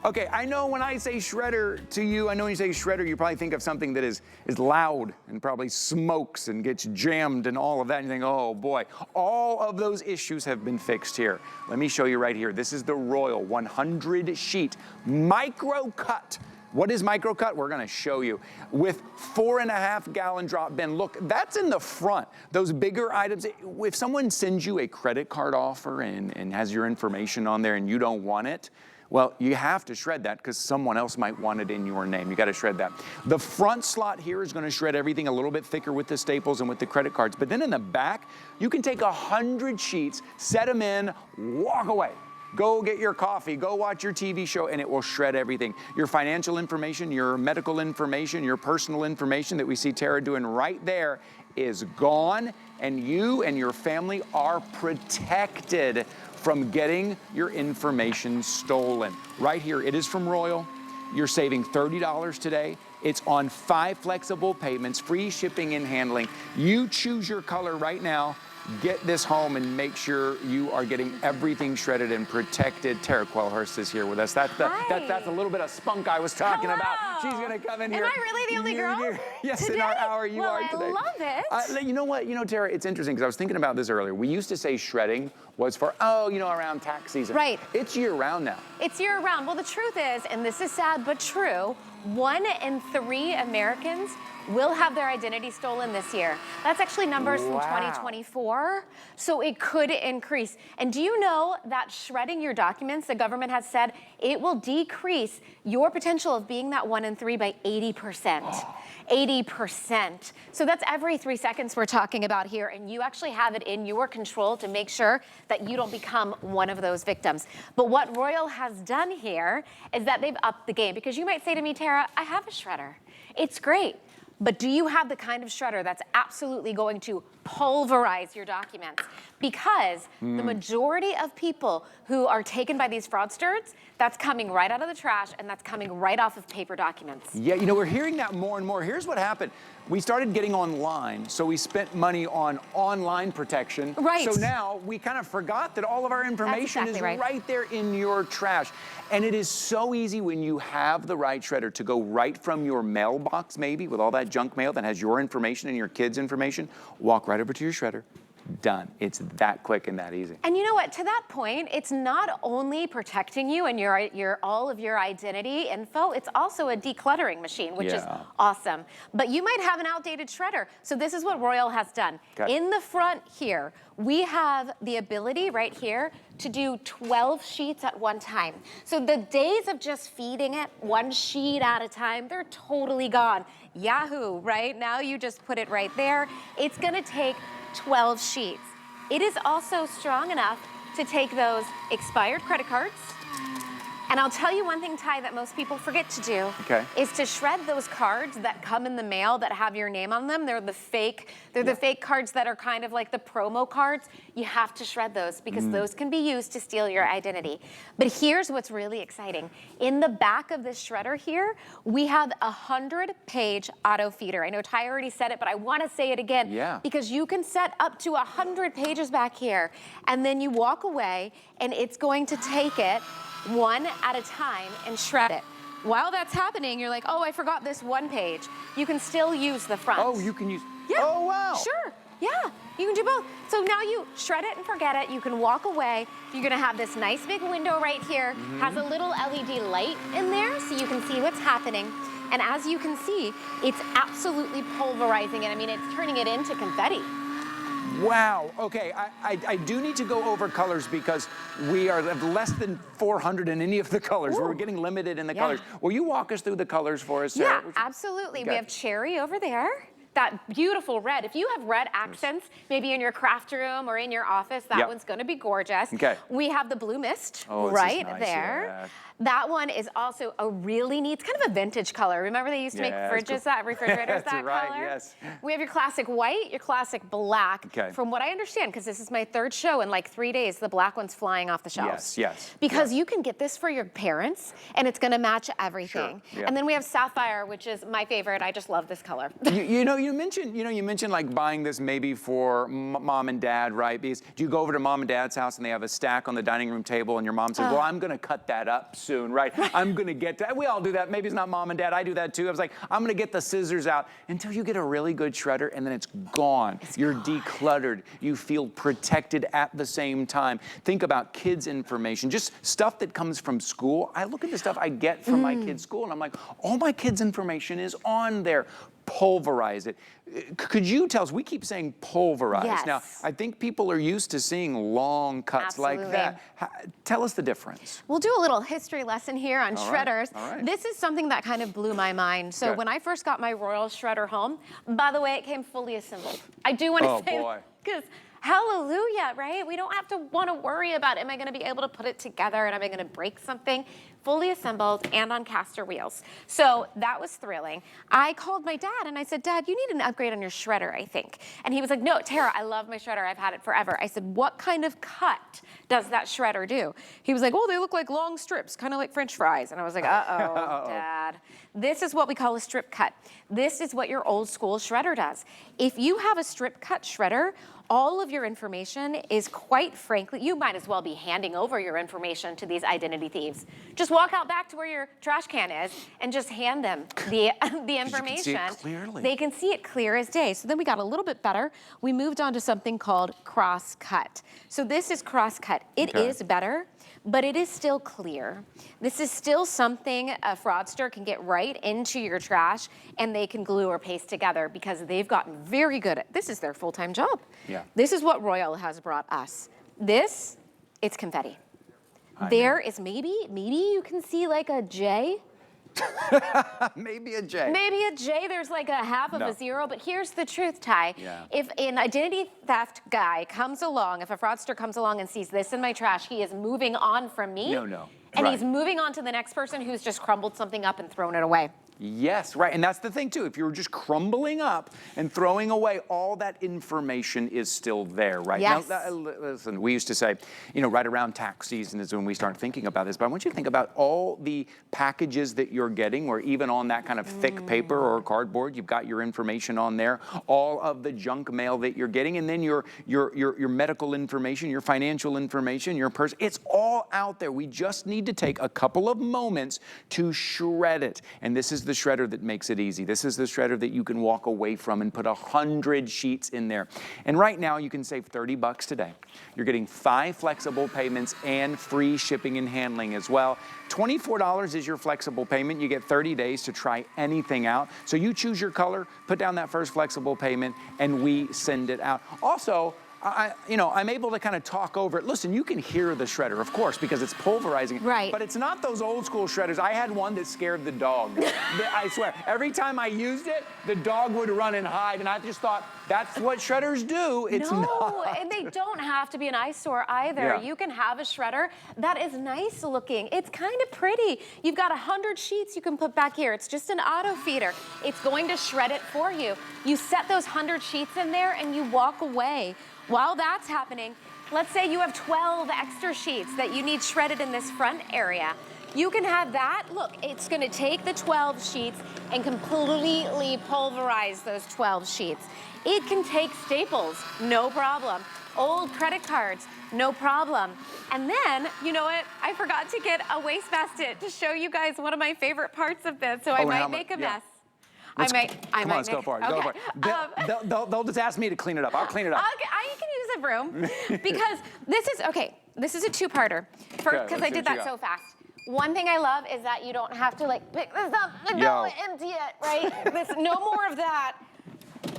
Okay, I know when I say shredder to you, I know when you say shredder, you probably think of something that is loud and probably smokes and gets jammed and all of that. And you think, oh boy, all of those issues have been fixed here. Let me show you right here. This is the Royal 100-sheet Microcut. What is Microcut? We're gonna show you. With 4.5-gallon drop bin. Look, that's in the front. Those bigger items, if someone sends you a credit card offer and has your information on there and you don't want it, well, you have to shred that because someone else might want it in your name. You got to shred that. The front slot here is going to shred everything a little bit thicker with the staples and with the credit cards. But then in the back, you can take 100 sheets, set them in, walk away. Go get your coffee, go watch your TV show, and it will shred everything. Your financial information, your medical information, your personal information that we see Tara doing right there is gone, and you and your family are protected from getting your information stolen. Right here, it is from Royal. You're saving $30 today. It's on 5 flexible payments, free shipping and handling. You choose your color right now. Get this home and make sure you are getting everything shredded and protected. Tara Quellhurst is here with us. That's a little bit of spunk I was talking about. She's gonna come in here. Am I really the only girl? Yes, today? in our hour you are today. Well, I love it. You know what, Tara, it's interesting because I was thinking about this earlier. We used to say shredding was for, around tax season. Right. It's year round now. It's year round. Well, the truth is, and this is sad but true, 1 in 3 Americans will have their identity stolen this year. That's actually numbers from 2024, so it could increase. And do you know that shredding your documents, the government has said, it will decrease your potential of being that 1 in 3 by 80%. 80%. So that's every 3 seconds we're talking about here, and you actually have it in your control to make sure that you don't become one of those victims. But what Royal has done here is that they've upped the game, because you might say to me, Tara, I have a shredder. It's great. But do you have the kind of shredder that's absolutely going to pulverize your documents? Because the majority of people who are taken by these fraudsters, that's coming right out of the trash and that's coming right off of paper documents. Yeah, we're hearing that more and more. Here's what happened. We started getting online, so we spent money on online protection. Right. So now we kind of forgot that all of our information is right there in your trash. And it is so easy when you have the right shredder to go right from your mailbox, maybe, with all that junk mail that has your information and your kids' information, walk right over to your shredder. Done. It's that quick and that easy. And you know what? To that point, it's not only protecting you and your all of your identity info, it's also a decluttering machine, which is awesome. But you might have an outdated shredder. So this is what Royal has done. Okay. In the front here, we have the ability right here to do 12 sheets at one time. So the days of just feeding it 1 sheet at a time, they're totally gone. Yahoo, right? Now you just put it right there. It's gonna take 12 sheets. It is also strong enough to take those expired credit cards. And I'll tell you one thing, Ty, that most people forget to do is to shred those cards that come in the mail that have your name on them. They're the fake cards that are kind of like the promo cards. You have to shred those because those can be used to steal your identity. But here's what's really exciting. In the back of this shredder here, we have a 100-page auto feeder. I know Ty already said it, but I want to say it again because you can set up to 100 pages back here, and then you walk away and it's going to take it one at a time and shred it. While that's happening, you're like, oh, I forgot this 1 page. You can still use the front. Oh, you can use, yeah. Oh, wow. Sure, yeah, you can do both. So now you shred it and forget it. You can walk away. You're gonna have this nice big window right here. Has a little LED light in there so you can see what's happening. And as you can see, it's absolutely pulverizing it. I mean, it's turning it into confetti. Wow, okay, I do need to go over colors because we are less than 400 in any of the colors. We're getting limited in the colors. Will you walk us through the colors for us, Sarah? Yeah, absolutely. We have cherry over there. That beautiful red. If you have red accents, maybe in your craft room or in your office, that one's gonna be gorgeous. Okay. We have the blue mist nice, there. Yeah. That one is also a really neat, it's kind of a vintage color. Remember they used to make fridges, refrigerators that color? Yes. We have your classic white, your classic black. Okay. From what I understand, because this is my 3rd show in like 3 days, the black one's flying off the shelves. Yes. Because you can get this for your parents and it's gonna match everything. Sure. Yeah. And then we have sapphire, which is my favorite. I just love this color. You mentioned like buying this maybe for mom and dad, right? Because do you go over to mom and dad's house and they have a stack on the dining room table and your mom says, well, I'm gonna cut that up soon, right? I'm gonna get to, we all do that. Maybe it's not mom and dad, I do that too. I was like, I'm gonna get the scissors out until you get a really good shredder and then it's gone. You're decluttered. You feel protected at the same time. Think about kids' information, just stuff that comes from school. I look at the stuff I get from my kids' school and I'm like, all my kids' information is on there. Pulverize it. Could you tell us, we keep saying pulverize. Yes. Now, I think people are used to seeing long cuts like that. Tell us the difference. We'll do a little history lesson here on shredders. All right. This is something that kind of blew my mind. So when I first got my Royal shredder home, by the way, it came fully assembled. I do want to say, because hallelujah, right? We don't have to want to worry about, am I going to be able to put it together and am I going to break something? Fully assembled and on caster wheels. So that was thrilling. I called my dad and I said, Dad, you need an upgrade on your shredder, I think. And he was like, no, Tara, I love my shredder. I've had it forever. I said, what kind of cut does that shredder do? He was like, oh, they look like long strips, kind of like French fries. And I was like, uh-oh, Dad. This is what we call a strip cut. This is what your old school shredder does. If you have a strip cut shredder, all of your information is, quite frankly, you might as well be handing over your information to these identity thieves. Just walk out back to where your trash can is and just hand them the information. You can see it clearly. They can see it clear as day. So then we got a little bit better. We moved on to something called cross cut. So this is cross cut. It is better, but it is still clear. This is still something a fraudster can get right into your trash and they can glue or paste together because they've gotten very good at, this is their full-time job. Yeah. This is what Royal has brought us. This, it's confetti. There is maybe you can see like a J. Maybe a J. Maybe a J, there's like a half of a zero, but here's the truth, Ty. Yeah. If an identity theft guy comes along, if a fraudster comes along and sees this in my trash, he is moving on from me. No. And he's moving on to the next person who's just crumbled something up and thrown it away. Yes, right, and that's the thing too. If you're just crumbling up and throwing away, all that information is still there, right? Yes. Now, listen, we used to say, you know, right around tax season is when we start thinking about this, but I want you to think about all the packages that you're getting, or even on that kind of thick paper or cardboard, you've got your information on there, all of the junk mail that you're getting, and then your medical information, your financial information, your purse, it's all out there. We just need to take a couple of moments to shred it, and this is the shredder that makes it easy. This is the shredder that you can walk away from and put 100 sheets in there. And right now you can save $30 today. You're getting 5 flexible payments and free shipping and handling as well. $24 is your flexible payment. You get 30 days to try anything out. So you choose your color, put down that first flexible payment, and we send it out. Also, I'm able to kind of talk over it. Listen, you can hear the shredder, of course, because it's pulverizing. Right. But it's not those old school shredders. I had one that scared the dog. I swear, every time I used it, the dog would run and hide, and I just thought, that's what shredders do. It's not. And they don't have to be an eyesore either. Yeah. You can have a shredder that is nice looking. It's kind of pretty. You've got 100 sheets you can put back here. It's just an auto feeder. It's going to shred it for you. You set those 100 sheets in there and you walk away. While that's happening, let's say you have 12 extra sheets that you need shredded in this front area. You can have that. Look, it's going to take the 12 sheets and completely pulverize those 12 sheets. It can take staples, no problem. Old credit cards, no problem. And then, you know what? I forgot to get a wastebasket to show you guys one of my favorite parts of this, so I might make a mess. Come on, let's go for it. Go for it. They'll just ask me to clean it up. I'll clean it up. I can use a broom because this is a two-parter because I did that so fast. One thing I love is that you don't have to like pick this up and go empty it, right? No more of that.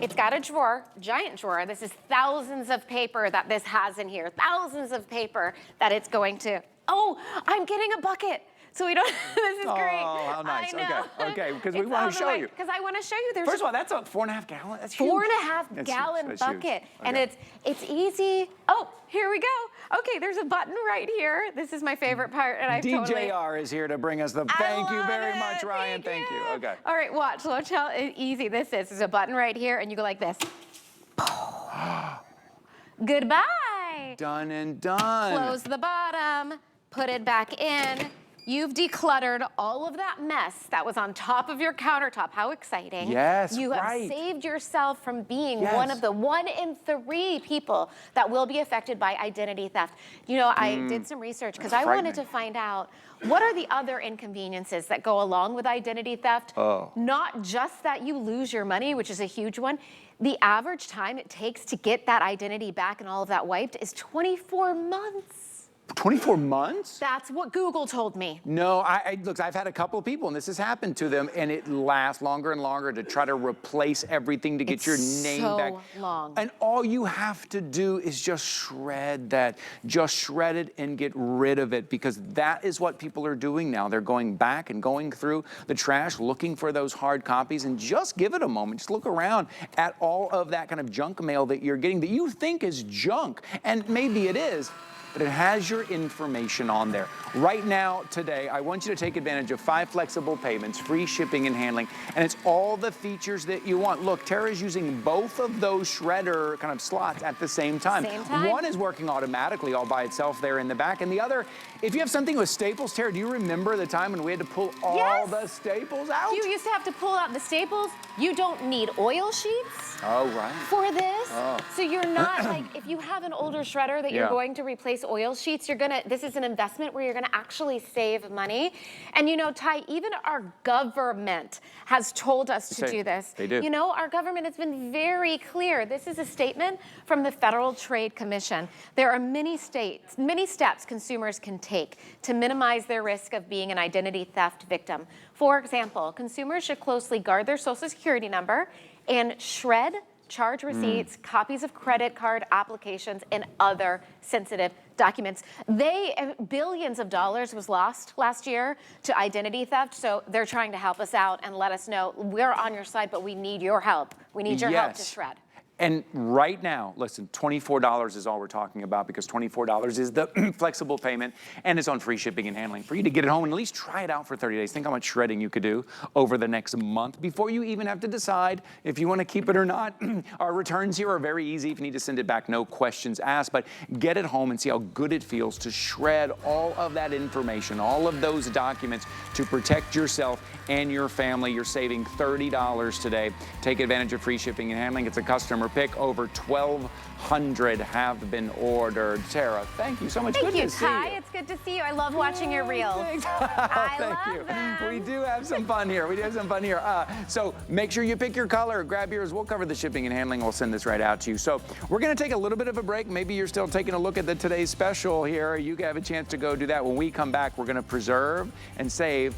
It's got a drawer, giant drawer. This is thousands of paper that this has in here. Thousands of paper that it's going to. Oh, I'm getting a bucket. So we don't, this is great. Oh, how nice. I know. Okay, because we want to show you. Because I want to show you. First of all, that's a 4.5 gallon. That's huge. 4.5 gallon bucket. And it's easy. Oh, here we go. Okay, there's a button right here. This is my favorite part. And DJR is here to bring us the, thank you very much, Ryan. Thank you. Okay. All right, watch how easy this is. There's a button right here and you go like this. Goodbye. Done and done. Close the bottom, put it back in. You've decluttered all of that mess that was on top of your countertop. How exciting. Yes, You have right. saved yourself from being Yes. one of the 1 in 3 people that will be affected by identity theft. You know, I did some research because I wanted to find out what are the other inconveniences that go along with identity theft? Oh. Not just that you lose your money, which is a huge one. The average time it takes to get that identity back and all of that wiped is 24 months. 24 months? That's what Google told me. No, look, I've had a couple of people, and this has happened to them, and it lasts longer and longer to try to replace everything to get your name back. So long. And all you have to do is just shred that. Just shred it and get rid of it, because that is what people are doing now. They're going back and going through the trash, looking for those hard copies, and just give it a moment. Just look around at all of that kind of junk mail that you're getting that you think is junk, and maybe it is, but it has your information on there. Right now, today, I want you to take advantage of 5 flexible payments, free shipping and handling, and it's all the features that you want. Look, Tara's using both of those shredder kind of slots at the same time. One is working automatically all by itself there in the back, and the other, if you have something with staples, Tara, do you remember the time when we had to pull all the staples out? You used to have to pull out the staples. You don't need oil sheets. Oh, right. For this. So you're not like, if you have an older shredder that you're going to replace oil sheets, this is an investment where you're gonna actually save money. And you know, Ty, even our government has told us to do this. They do. You know, our government has been very clear. This is a statement from the Federal Trade Commission. There are many steps consumers can take to minimize their risk of being an identity theft victim. For example, consumers should closely guard their Social Security number and shred charge receipts, copies of credit card applications, and other sensitive documents. Billions of dollars was lost last year to identity theft, so they're trying to help us out and let us know we're on your side, but we need your help. We need your help to shred. And right now, listen, $24 is all we're talking about, because $24 is the flexible payment, and it's on free shipping and handling for you to get it home and at least try it out for 30 days. Think how much shredding you could do over the next month before you even have to decide if you want to keep it or not. Our returns here are very easy. If you need to send it back, no questions asked, but get it home and see how good it feels to shred all of that information, all of those documents to protect yourself and your family. You're saving $30 today. Take advantage of free shipping and handling. It's a customer pick. Over 1,200 have been ordered. Tara, thank you so much. Thank you, Ty. It's good to see you. I love watching your reels. I love them. We do have some fun here. So make sure you pick your color. Grab yours. We'll cover the shipping and handling. We'll send this right out to you. So we're going to take a little bit of a break. Maybe you're still taking a look at today's special here. You have a chance to go do that. When we come back, we're going to preserve and save